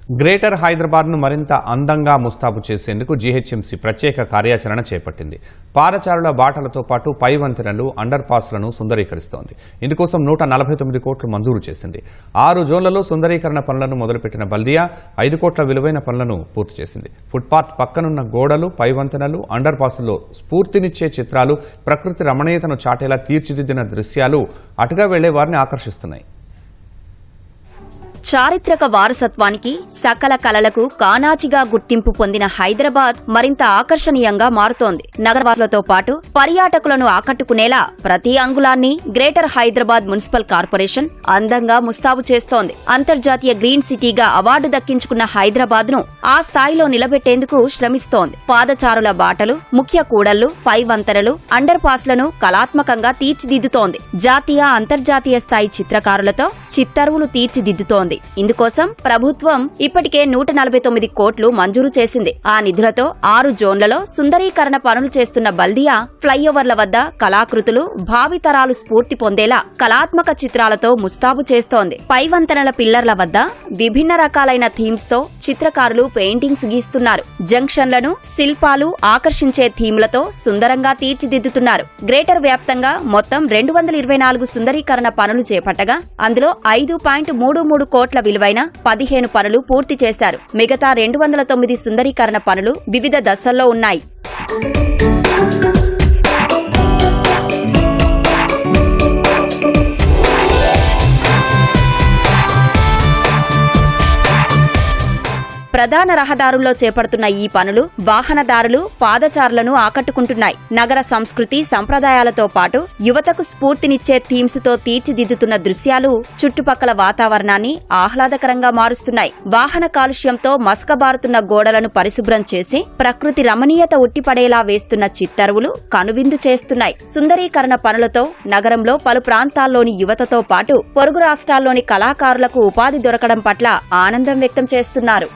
Greater హైదరాబాద్ను మరింత అందంగా ముస్తాబు చేసేందుకు జీహెచ్ఎంసీ ప్రత్యేక కార్యాచరణ చేపట్టింది. పాదచారుల బాటలతో పాటు పై వంతెనలు, అండర్ పాస్లను సుందరీకరిస్తోంది. ఇందుకోసం 149 కోట్లు మంజూరు చేసింది. 6 జోన్లలో సుందరీకరణ పనులను మొదలుపెట్టిన బల్దియా 5 కోట్ల విలువైన పనులను పూర్తి చేసింది. ఫుట్పాత్ పక్కనున్న గోడలు, పై వంతెనలు, అండర్ పాస్లలో స్ఫూర్తినిచ్చే చిత్రాలు, ప్రకృతి రమణీయతను చాటేలా తీర్చిదిద్దిన దృశ్యాలు అటుగా వెళ్లే వారిని ఆకర్షిస్తున్నాయి. చారిత్రక వారసత్వానికి, సకల కళలకు కానాచిగా గుర్తింపు పొందిన హైదరాబాద్ మరింత ఆకర్షణీయంగా మారుతోంది. నగరవాసులతో పాటు పర్యాటకులను ఆకట్టుకునేలా ప్రతి అంగుళాన్ని గ్రేటర్ హైదరాబాద్ మున్సిపల్ కార్పొరేషన్ అందంగా ముస్తాబు చేస్తోంది. అంతర్జాతీయ గ్రీన్ సిటీగా అవార్డు దక్కించుకున్న హైదరాబాద్ ను ఆ స్థాయిలో నిలబెట్టేందుకు శ్రమిస్తోంది. పాదచారుల బాటలు, ముఖ్య కూడళ్లు, పై వంతెనలు, అండర్ పాస్లను కళాత్మకంగా తీర్చిదిద్దుతోంది. జాతీయ, అంతర్జాతీయ స్థాయి చిత్రకారులతో చిత్తరువులు తీర్చిదిద్దుతోంది. ఇందుకోసం ప్రభుత్వం ఇప్పటికే 149 కోట్లు మంజూరు చేసింది. ఆ నిధులతో 6 జోన్లలో సుందరీకరణ పనులు చేస్తున్న బల్దియా ఫ్లైఓవర్ల వద్ద కళాకృతులు భావితరాలు స్ఫూర్తి పొందేలా కళాత్మక చిత్రాలతో ముస్తాబు చేస్తోంది. పై వంతెనల పిల్లర్ల వద్ద విభిన్న రకాలైన థీమ్స్ తో చిత్రకారులు పెయింటింగ్స్ గీస్తున్నారు. జంక్షన్లను శిల్పాలు ఆకర్షించే థీమ్లతో సుందరంగా తీర్చిదిద్దుతున్నారు. గ్రేటర్ వ్యాప్తంగా మొత్తం 224 సుందరీకరణ పనులు చేపట్టగా అందులో 5.33 కోట్ల విలువైన 15 పనులు పూర్తి చేశారు. మిగతా 209 సుందరీకరణ పనులు వివిధ దశల్లో ఉన్నాయి. ప్రధాన రహదారుల్లో చేపడుతున్న ఈ పనులు వాహనదారులు, పాదచారులను ఆకట్టుకుంటున్నాయి. నగర సంస్కృతి, సంప్రదాయాలతో పాటు యువతకు స్ఫూర్తినిచ్చే థీమ్స్ తో తీర్చిదిద్దుతున్న దృశ్యాలు చుట్టుపక్కల వాతావరణాన్ని ఆహ్లాదకరంగా మారుస్తున్నాయి. వాహన కాలుష్యంతో మసకబారుతున్న గోడలను పరిశుభ్రం చేసి ప్రకృతి రమణీయత ఉట్టిపడేలా వేస్తున్న చిత్తరువులు కనువిందు చేస్తున్నాయి. సుందరీకరణ పనులతో నగరంలో పలు ప్రాంతాల్లోని యువతతో పాటు పొరుగు రాష్ట్రాల్లోని కళాకారులకు ఉపాధి దొరకడం పట్ల ఆనందం వ్యక్తం చేస్తున్నారు.